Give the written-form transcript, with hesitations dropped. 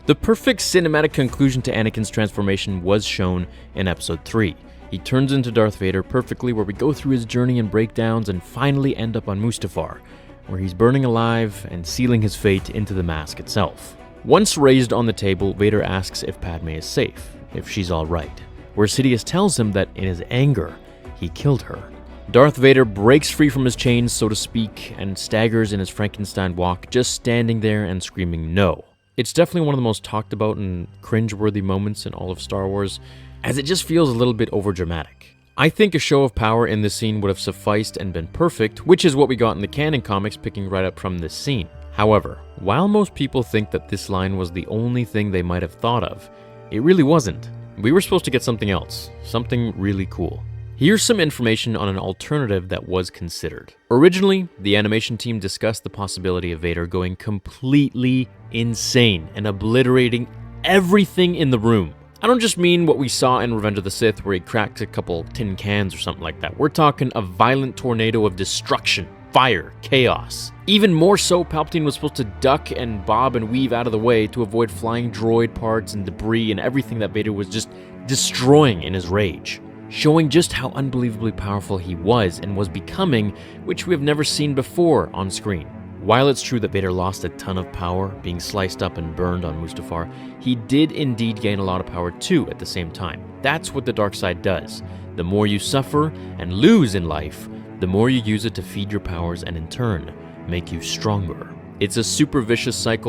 The perfect cinematic conclusion to Anakin's transformation was shown in Episode 3. He turns into Darth Vader perfectly, where we go through his journey and breakdowns and finally end up on Mustafar, where he's burning alive and sealing his fate into the mask itself. Once raised on the table, Vader asks if Padme is safe, if she's alright, where Sidious tells him that in his anger, he killed her. Darth Vader breaks free from his chains, so to speak, and staggers in his Frankenstein walk, just standing there and screaming no. It's definitely one of the most talked about and cringe-worthy moments in all of Star Wars, as it just feels a little bit overdramatic. I think a show of power in this scene would have sufficed and been perfect, which is what we got in the canon comics, picking right up from this scene. However, while most people think that this line was the only thing they might have thought of, it really wasn't. We were supposed to get something else, something really cool. Here's some information on an alternative that was considered. Originally, the animation team discussed the possibility of Vader going completely insane and obliterating everything in the room. I don't just mean what we saw in Revenge of the Sith, where he cracked a couple tin cans or something like that. We're talking a violent tornado of destruction, fire, chaos. Even more so, Palpatine was supposed to duck and bob and weave out of the way to avoid flying droid parts and debris and everything that Vader was just destroying in his rage, showing just how unbelievably powerful he was and was becoming, which we have never seen before on screen. While it's true that Vader lost a ton of power, being sliced up and burned on Mustafar, he did indeed gain a lot of power too at the same time. That's what the dark side does. The more you suffer and lose in life, the more you use it to feed your powers and in turn, make you stronger. It's a super vicious cycle